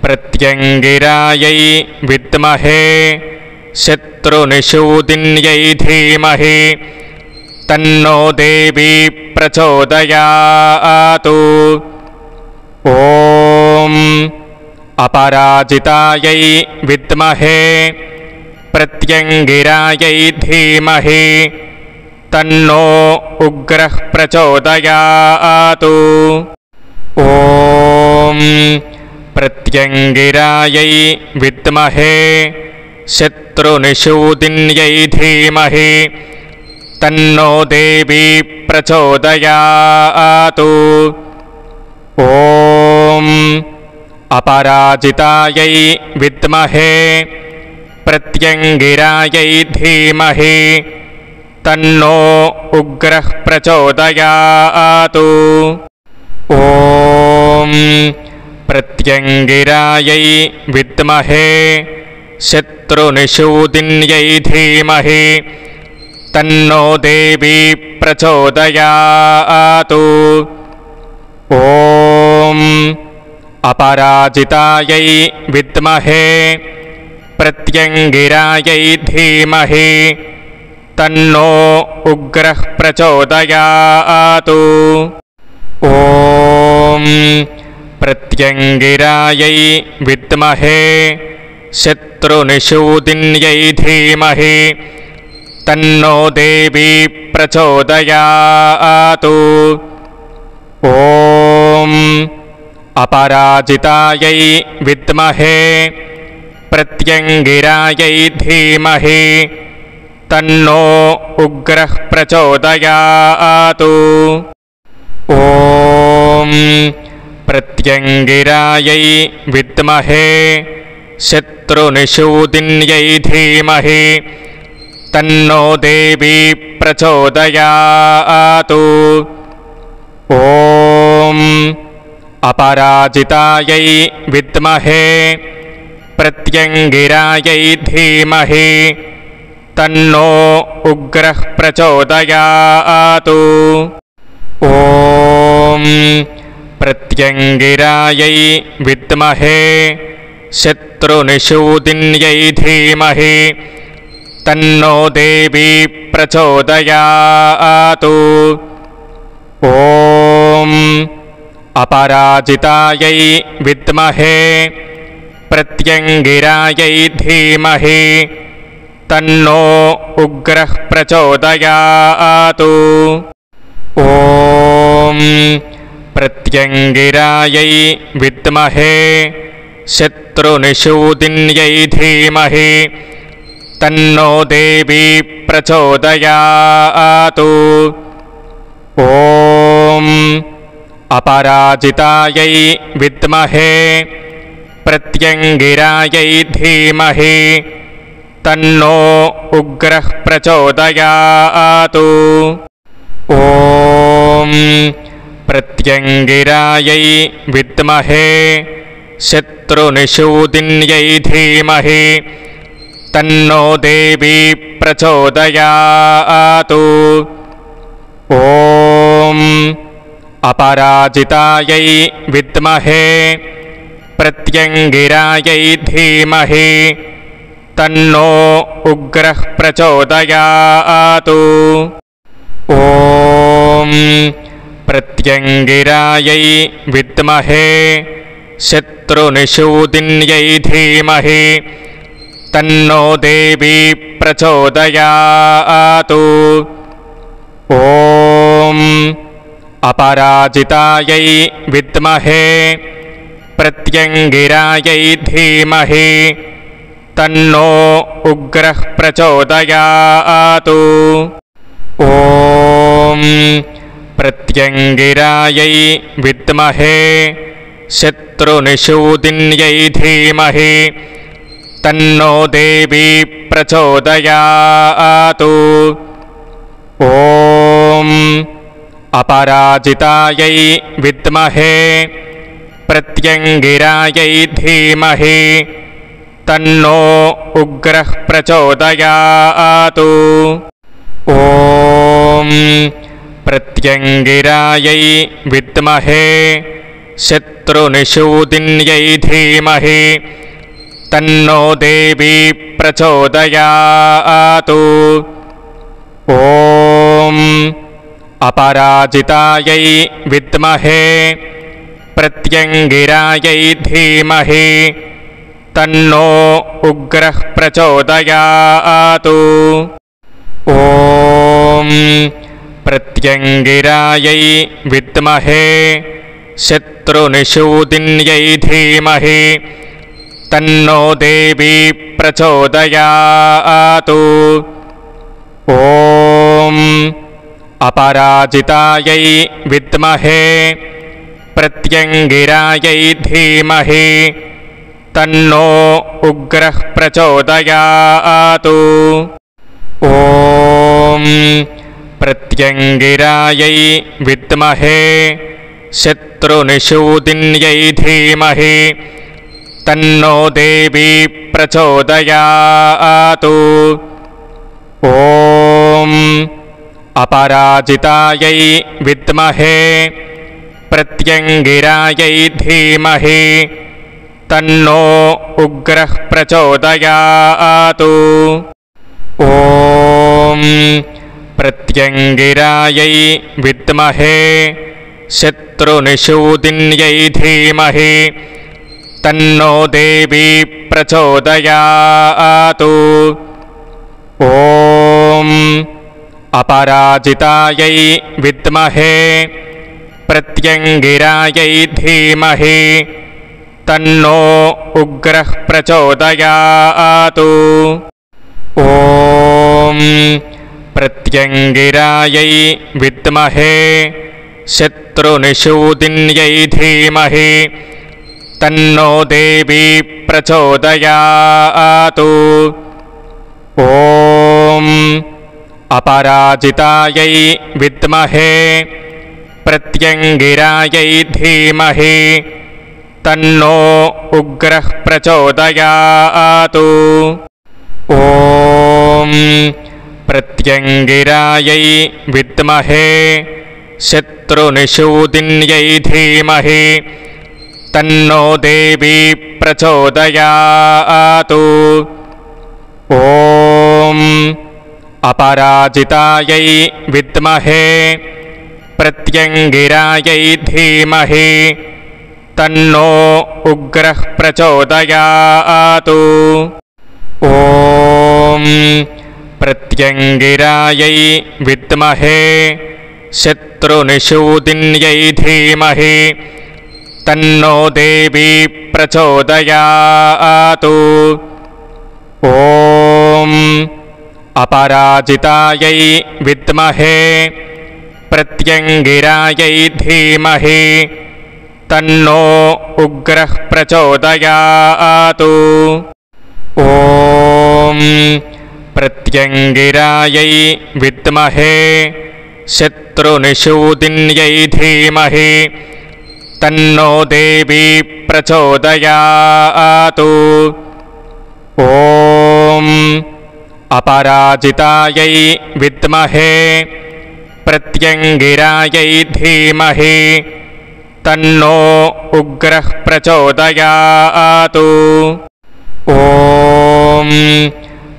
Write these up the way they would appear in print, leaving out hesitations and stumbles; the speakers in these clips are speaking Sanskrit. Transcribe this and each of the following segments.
प्रत्यङ्गिरायै विद्महे शत्रुनिषूदिन्यै धीमहि तन्नो देवी प्रचोदयातु। ॐ अपराजितायै विद्महे प्रत्यङ्गिरायै धीमहि तन्नो उग्रः प्रचोदयातु। ॐ प्रत्यङ्गिरायै विद्महे शत्रुनिषूदिन्यै धीमहि तन्नो देवी प्रचोदयातु। ॐ अपराजितायै विद्महे प्रत्यङ्गिरायै धीमहि तन्नो उग्रः प्रचोदयातु। ॐ प्रत्यङ्गिरायै विद्महे शत्रुनिषूदिन्यै धीमहि तन्नो देवी प्रचोदयातु। ॐ अपराजितायै विद्महे प्रत्यङ्गिरायै धीमहि तन्नो उग्रः प्रचोदयातु। ॐ प्रत्यङ्गिरायै विद्महे शत्रुनिषूदिन्यै धीमहि तन्नो देवी प्रचोदयातु। ॐ अपराजितायै विद्महे प्रत्यङ्गिरायै धीमहि तन्नो उग्रः प्रचोदयातु। ॐ प्रत्यङ्गिरायै विद्महे शत्रुनिषूदिन्यै धीमहि तन्नो देवी प्रचोदयातु। ॐ अपराजितायै विद्महे प्रत्यङ्गिरायै धीमहि तन्नो उग्रः प्रचोदयातु। ॐ प्रत्यङ्गिरायै विद्महे शत्रुनिषूदिन्यै धीमहि तन्नो देवी प्रचोदयातु। ॐ अपराजितायै विद्महे प्रत्यङ्गिरायै धीमहि तन्नो उग्रः प्रचोदयातु। ॐ प्रत्यङ्गिरायै विद्महे शत्रुनिषूदिन्यै धीमहि तन्नो देवी प्रचोदयातु। ॐ अपराजितायै विद्महे प्रत्यङ्गिरायै धीमहि तन्नो उग्रः प्रचोदयातु। ॐ प्रत्यङ्गिरायै विद्महे शत्रुनिषूदिन्यै धीमहि तन्नो देवी प्रचोदयातु। ॐ अपराजितायै विद्महे प्रत्यङ्गिरायै धीमहि तन्नो उग्रः प्रचोदयातु। ॐ प्रत्यङ्गिरायै विद्महे शत्रुनिषूदिन्यै धीमहि तन्नो देवी प्रचोदयातु। ॐ अपराजितायै विद्महे प्रत्यङ्गिरायै धीमहि तन्नो उग्रः प्रचोदयातु। ॐ प्रत्यङ्गिरायै विद्महे शत्रुनिषूदिन्यै धीमहि तन्नो देवी प्रचोदयातु। ॐ अपराजितायै विद्महे प्रत्यङ्गिरायै धीमहि तन्नो उग्रः प्रचोदयातु। ॐ प्रत्यङ्गिरायै विद्महे शत्रुनिषूदिन्यै धीमहि तन्नो देवी प्रचोदयातु। ॐ अपराजितायै विद्महे प्रत्यङ्गिरायै धीमहि तन्नो उग्रः प्रचोदयातु। ॐ प्रत्यङ्गिरायै विद्महे शत्रुनिषूदिन्यै धीमहि तन्नो देवी प्रचोदयातु। ॐ अपराजितायै विद्महे प्रत्यङ्गिरायै धीमहि तन्नो उग्रः प्रचोदयातु। ॐ प्रत्यङ्गिरायै विद्महे शत्रुनिषूदिन्यै धीमहि तन्नो देवी प्रचोदयातु। ॐ अपराजितायै विद्महे प्रत्यङ्गिरायै धीमहि तन्नो उग्रः प्रचोदयातु। ॐ प्रत्यङ्गिरायै विद्महे शत्रुनिषूदिन्यै धीमहि तन्नो देवी प्रचोदयातु। ॐ अपराजितायै विद्महे प्रत्यङ्गिरायै धीमहि तन्नो उग्रः प्रचोदयातु। ॐ प्रत्यङ्गिरायै विद्महे शत्रुनिषूदिन्यै धीमहि तन्नो देवी प्रचोदयातु। ॐ अपराजितायै विद्महे प्रत्यङ्गिरायै धीमहि तन्नो उग्रः प्रचोदयातु। ॐ प्रत्यङ्गिरायै विद्महे शत्रुनिषूदिन्यै धीमहि तन्नो देवी प्रचोदयातु। ॐ अपराजितायै विद्महे प्रत्यङ्गिरायै धीमहि तन्नो उग्रः प्रचोदयातु। ॐ प्रत्यङ्गिरायै विद्महे शत्रुनिषूदिन्यै धीमहि तन्नो देवी प्रचोदयातु। ॐ अपराजितायै विद्महे प्रत्यङ्गिरायै धीमहि तन्नो उग्रः प्रचोदयातु। ॐ प्रत्यङ्गिरायै विद्महे शत्रुनिषूदिन्यै धीमहि तन्नो देवी प्रचोदयातु। ॐ अपराजितायै विद्महे प्रत्यङ्गिरायै धीमहि तन्नो उग्रः प्रचोदयातु। ॐ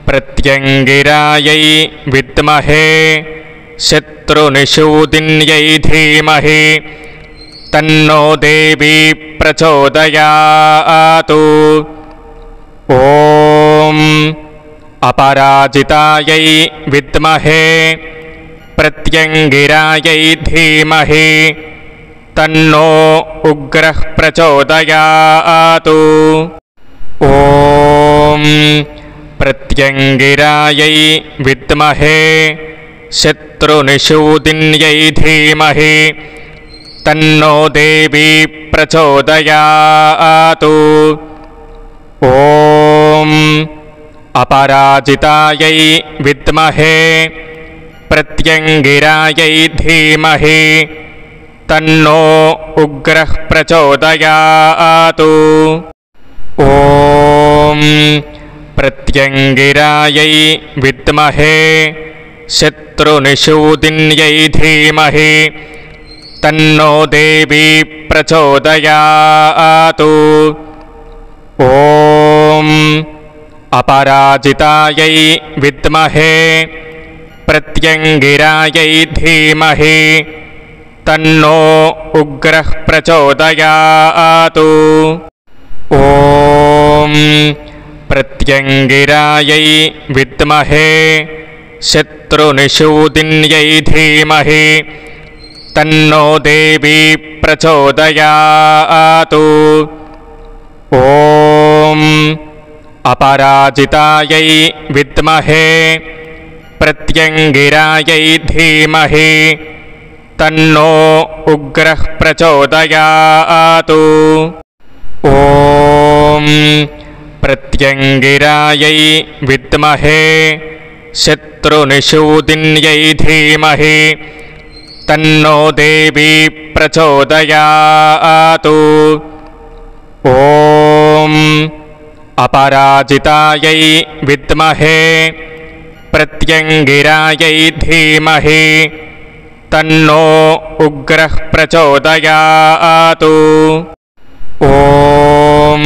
प्रत्यङ्गिरायै विद्महे शत्रुनिषूदिन्यै धीमहि तन्नो देवी प्रचोदयातु। ॐ अपराजितायै विद्महे प्रत्यङ्गिरायै धीमहि तन्नो उग्रः प्रचोदयातु। ॐ प्रत्यङ्गिरायै विद्महे शत्रुनिषूदिन्यै धीमहि तन्नो देवी प्रचोदयातु। ॐ अपराजितायै विद्महे प्रत्यङ्गिरायै धीमहि तन्नो उग्रः प्रचोदयातु। ॐ प्रत्यङ्गिरायै विद्महे शत्रुनिषूदिन्यै धीमहि तन्नो देवी प्रचोदयातु। ॐ अपराजितायै विद्महे प्रत्यङ्गिरायै धीमहि तन्नो उग्रः प्रचोदयातु। ॐ प्रत्यङ्गिरायै विद्महे शत्रुनिषूदिन्यै धीमहि तन्नो देवी प्रचोदयातु। ॐ अपराजितायै विद्महे प्रत्यङ्गिरायै धीमहि तन्नो उग्रः प्रचोदयातु। ॐ प्रत्यङ्गिरायै विद्महे शत्रुनिषूदिन्यै धीमहि तन्नो देवी प्रचोदयातु। ॐ अपराजितायै विद्महे प्रत्यङ्गिरायै धीमहि तन्नो उग्रः प्रचोदयातु। ॐ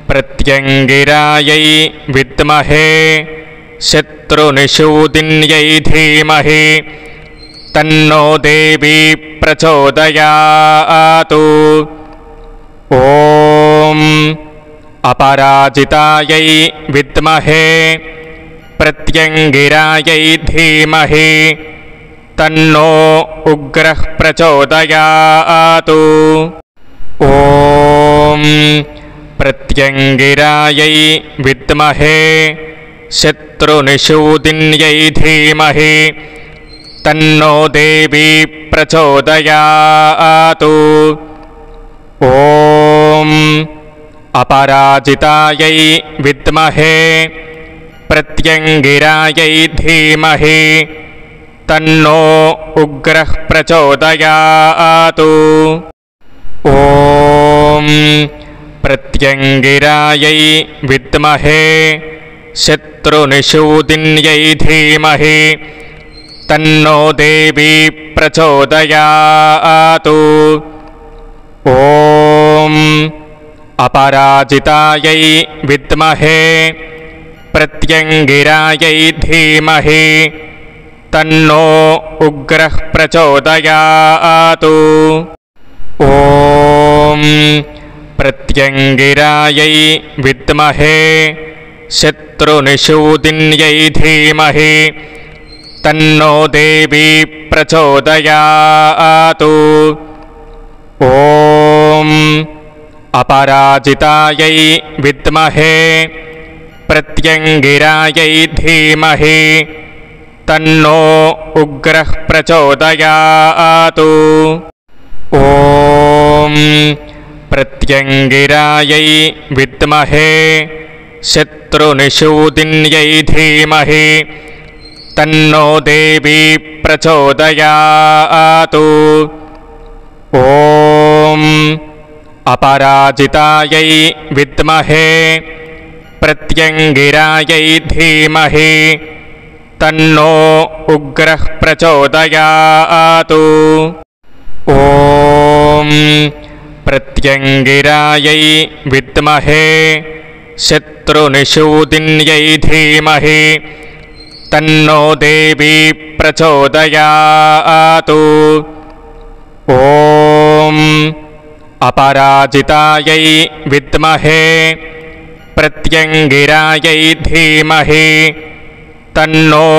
प्रत्यङ्गिरायै विद्महे शत्रुनिषूदिन्यै धीमहि तन्नो देवी प्रचोदयातु। ॐ अपराजितायै विद्महे प्रत्यङ्गिरायै धीमहि तन्नो उग्रः प्रचोदयातु। ॐ प्रत्यङ्गिरायै विद्महे शत्रुनिषूदिन्यै धीमहि तन्नो देवी प्रचोदयातु। ॐ अपराजितायै विद्महे प्रत्यङ्गिरायै धीमहि तन्नो उग्रः प्रचोदयातु। ॐ प्रत्यङ्गिरायै विद्महे शत्रुनिषूदिन्यै धीमहि तन्नो देवी प्रचोदयातु। ॐ अपराजितायै विद्महे प्रत्यङ्गिरायै धीमहि तन्नो उग्रः प्रचोदयातु। ॐ प्रत्यङ्गिरायै विद्महे शत्रुनिषूदिन्यै धीमहि तन्नो देवी प्रचोदयातु। ॐ अपराजितायै विद्महे प्रत्यङ्गिरायै धीमहि तन्नो उग्रः प्रचोदयातु। ॐ प्रत्यङ्गिरायै विद्महे शत्रुनिषूदिन्यै धीमहि तन्नो देवी प्रचोदयातु। ॐ अपराजितायै विद्महे प्रत्यङ्गिरायै धीमहि तन्नो उग्रः प्रचोदयातु। ॐ प्रत्यङ्गिरायै विद्महे शत्रुनिषूदिन्यै धीमहि तन्नो देवी प्रचोदयातु। ॐ अपराजितायै विद्महे प्रत्यङ्गिरायै धीमहि तन्नो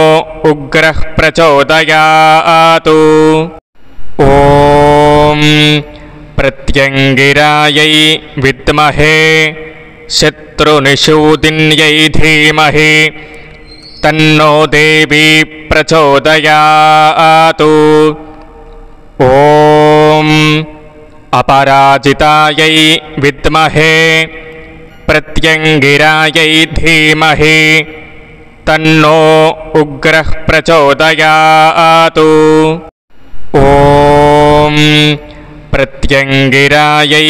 उग्रः प्रचोदयातु। ॐ प्रत्यङ्गिरायै विद्महे शत्रुनिषूदिन्यै धीमहि तन्नो देवी प्रचोदयातु। ॐ अपराजितायै विद्महे प्रत्यङ्गिरायै धीमहि तन्नो उग्रः प्रचोदयातु। ॐ प्रत्यङ्गिरायै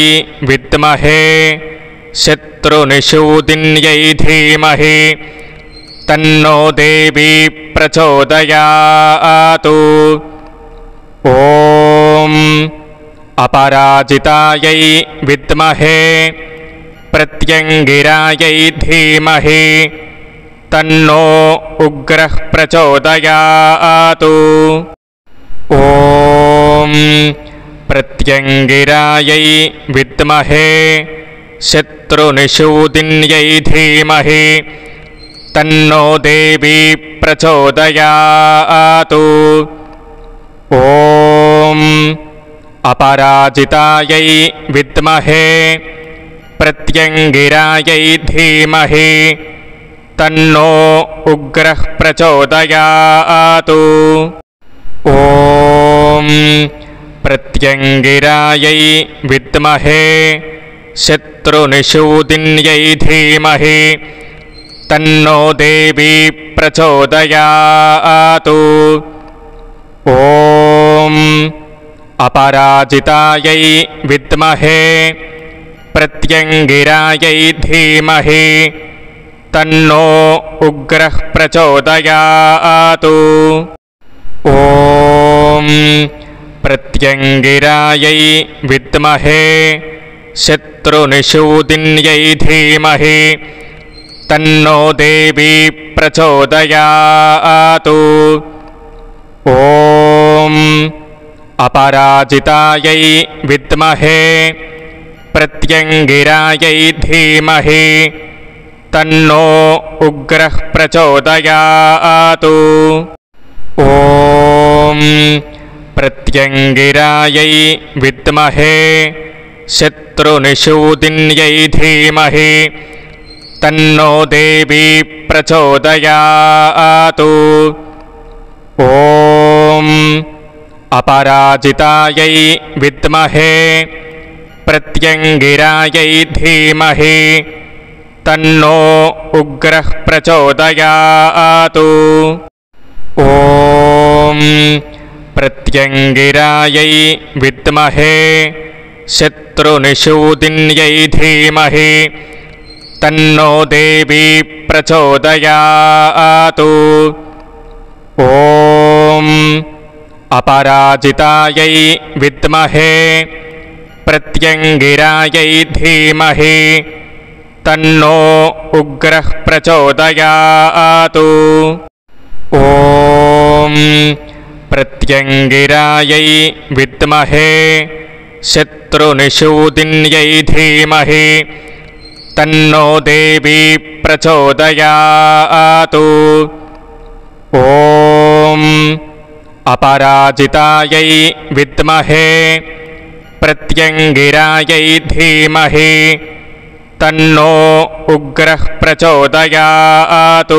विद्महे शत्रुनिषूदिन्यै धीमहि तन्नो देवी प्रचोदयातु। ॐ अपराजितायै विद्महे प्रत्यङ्गिरायै धीमहि तन्नो उग्रः प्रचोदयात्। ॐ प्रत्यङ्गिरायै विद्महे शत्रुनिषूदिन्यै धीमहि तन्नो देवी प्रचोदयात्। ॐ अपराजितायै विद्महे प्रत्यङ्गिरायै धीमहि तन्नो उग्रः प्रचोदयात्। ॐ प्रत्यङ्गिरायै विद्महे शत्रुनिषूदिन्यै धीमहि तन्नो देवी प्रचोदयात्। ॐ अपराजितायै विद्महे प्रत्यङ्गिरायै धीमहि तन्नो उग्रः प्रचोदयात्। ॐ प्रत्यङ्गिरायै विद्महे शत्रुनिषूदिन्यै धीमहि तन्नो देवी प्रचोदयात्। ॐ अपराजितायै विद्महे प्रत्यङ्गिरायै धीमहि तन्नो उग्रः प्रचोदयात्। ॐ प्रत्यङ्गिरायै विद्महे शत्रुनिषूदिन्यै धीमहि तन्नो देवी प्रचोदयात्। ॐ अपराजितायै विद्महे प्रत्यङ्गिरायै धीमहि तन्नो उग्रः प्रचोदयात्। ॐ प्रत्यङ्गिरायै विद्महे शत्रुनिषूदिन्यै धीमहि तन्नो देवी प्रचोदयात्। ॐ अपराजितायै विद्महे प्रत्यङ्गिरायै धीमहि तन्नो उग्रः प्रचोदयात्। ॐ प्रत्यङ्गिरायै विद्महे शत्रुनिषूदिन्यै धीमहि तन्नो देवी प्रचोदयात्। ॐ अपराजितायै विद्महे प्रत्यङ्गिरायै धीमहि तन्नो उग्रः प्रचोदयात्।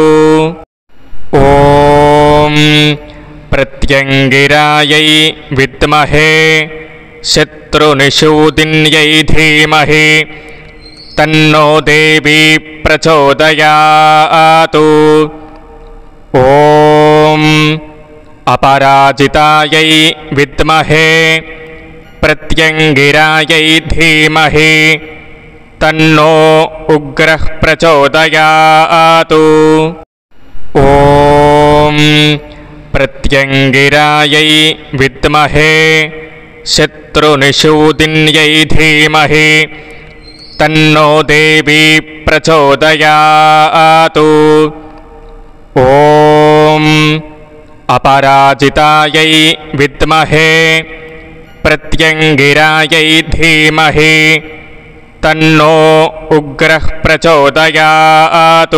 ॐ प्रत्यङ्गिरायै विद्महे शत्रुनिषूदिन्यै धीमहि तन्नो देवी प्रचोदयात्। ॐ अपराजितायै विद्महे प्रत्यङ्गिरायै धीमहि तन्नो उग्रः प्रचोदयात्। ॐ प्रत्यङ्गिरायै विद्महे शत्रुनिषूदिन्यै धीमहि तन्नो देवी प्रचोदयात्। ॐ अपराजितायै विद्महे प्रत्यङ्गिरायै धीमहि तन्नो उग्रः प्रचोदयात्।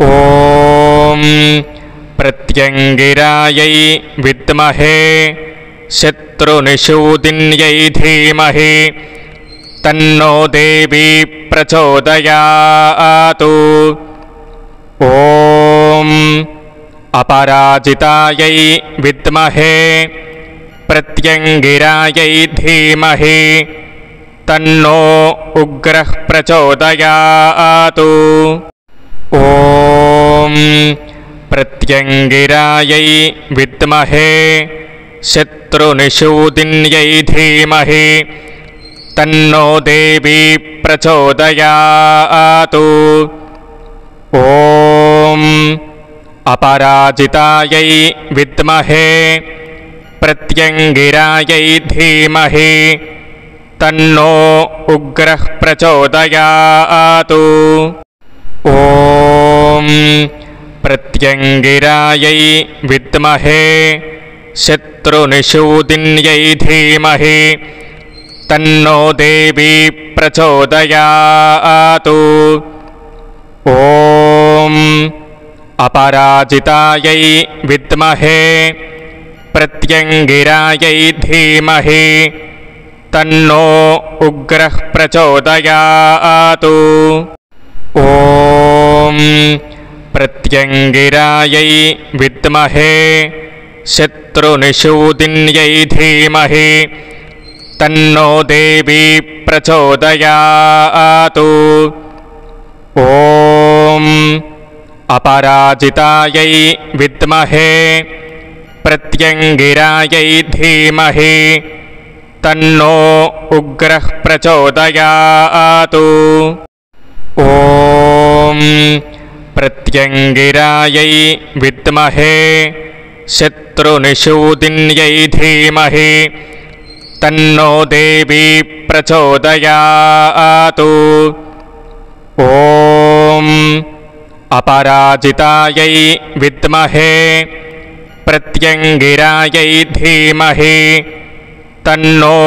ॐ प्रत्यङ्गिरायै विद्महे शत्रुनिषूदिन्यै धीमहि तन्नो देवी प्रचोदयात्। ॐ अपराजितायै विद्महे प्रत्यङ्गिरायै धीमहि तन्नो उग्रः प्रचोदयात्। ॐ प्रत्यङ्गिरायै विद्महे शत्रुनिषूदिन्यै धीमहि तन्नो देवी प्रचोदयात्। ॐ अपराजितायै विद्महे प्रत्यङ्गिरायै धीमहि तन्नो उग्रः प्रचोदयात्। ॐ प्रत्यङ्गिरायै विद्महे शत्रुनिषूदिन्यै धीमहि तन्नो देवी प्रचोदयात्। ॐ अपराजितायै विद्महे प्रत्यङ्गिरायै धीमहि तन्नो उग्रः प्रचोदयात्। ॐ प्रत्यङ्गिरायै विद्महे शत्रुनिषूदिन्यै धीमहि तन्नो देवी प्रचोदयात्। ॐ अपराजितायै विद्महे प्रत्यङ्गिरायै धीमहि तन्नो उग्रः प्रचोदयात्। ॐ प्रत्यङ्गिरायै विद्महे शत्रुनिषूदिन्यै धीमहि तन्नो देवी प्रचोदयात्। ॐ अपराजितायै विद्महे प्रत्यङ्गिरायै धीमहि तन्नो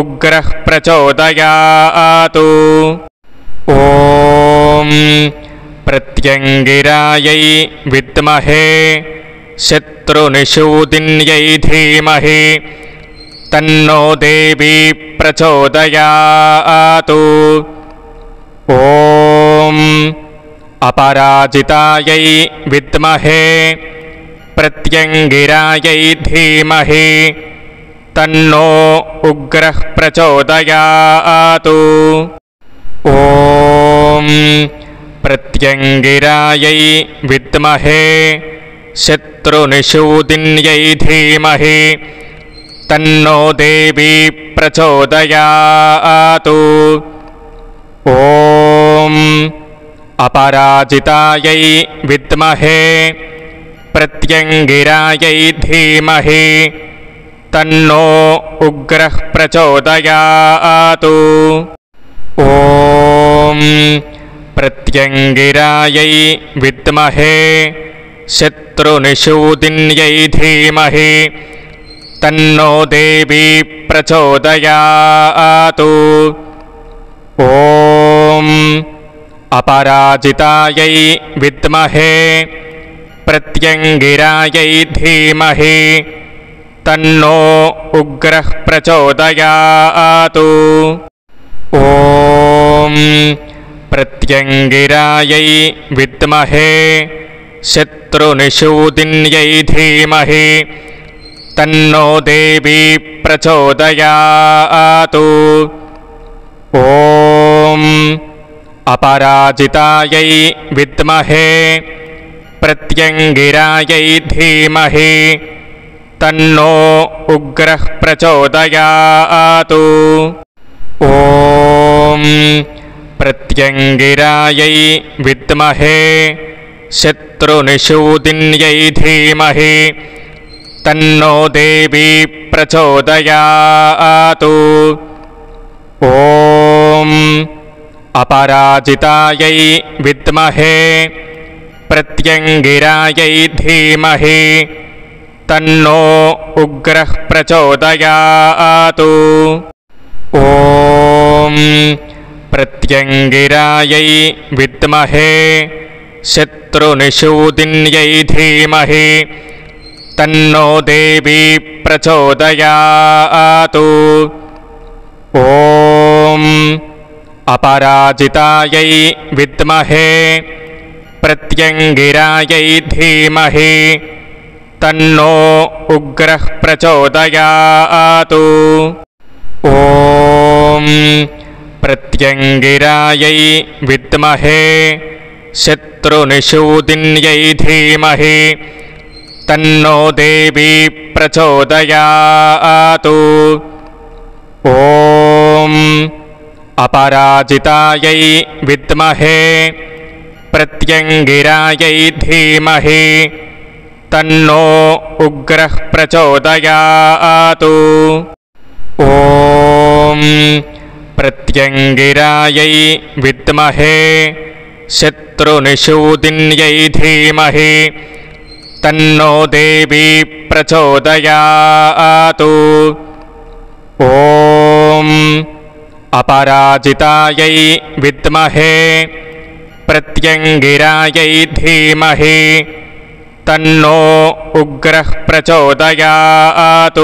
उग्रः प्रचोदयात्। ॐ प्रत्यङ्गिरायै विद्महे शत्रुनिषूदिन्यै धीमहि तन्नो देवी प्रचोदयात्। ॐ अपराजितायै विद्महे प्रत्यङ्गिरायै धीमहि तन्नो उग्रः प्रचोदयात्। ॐ प्रत्यङ्गिरायै विद्महे शत्रुनिषूदिन्यै धीमहि तन्नो देवी प्रचोदयात्। ॐ अपराजितायै विद्महे प्रत्यङ्गिरायै धीमहि तन्नो उग्रः प्रचोदयात्। ॐ प्रत्यङ्गिरायै विद्महे शत्रुनिषूदिन्यै धीमहि तन्नो देवी प्रचोदयात्। ॐ अपराजितायै विद्महे प्रत्यङ्गिरायै धीमहि तन्नो उग्रः प्रचोदयात्। ॐ प्रत्यङ्गिरायै विद्महे शत्रुनिषूदिन्यै धीमहि तन्नो देवी प्रचोदयात्। ॐ अपराजितायै विद्महे प्रत्यङ्गिरायै धीमहि तन्नो उग्रः प्रचोदयात्। ॐ प्रत्यङ्गिरायै विद्महे शत्रुनिषूदिन्यै धीमहि तन्नो देवी प्रचोदयात्। ॐ अपराजितायै विद्महे प्रत्यङ्गिरायै धीमहि तन्नो उग्रः प्रचोदयात्। ॐ प्रत्यङ्गिरायै विद्महे शत्रुनिषूदिन्यै धीमहि तन्नो देवी प्रचोदयात्। ॐ अपराजितायै विद्महे प्रत्यङ्गिरायै धीमहि तन्नो उग्रः प्रचोदयात्। ॐ प्रत्यङ्गिरायै विद्महे शत्रुनिषूदिन्यै धीमहि तन्नो देवी प्रचोदयात्। ॐ अपराजितायै विद्महे प्रत्यङ्गिरायै धीमहि तन्नो उग्रः प्रचोदयात्। ॐ प्रत्यङ्गिरायै विद्महे शत्रुनिषूदिन्यै धीमहि तन्नो देवी प्रचोदयात्। ॐ अपराजितायै विद्महे प्रत्यङ्गिरायै धीमहि तन्नो उग्रः प्रचोदयात्।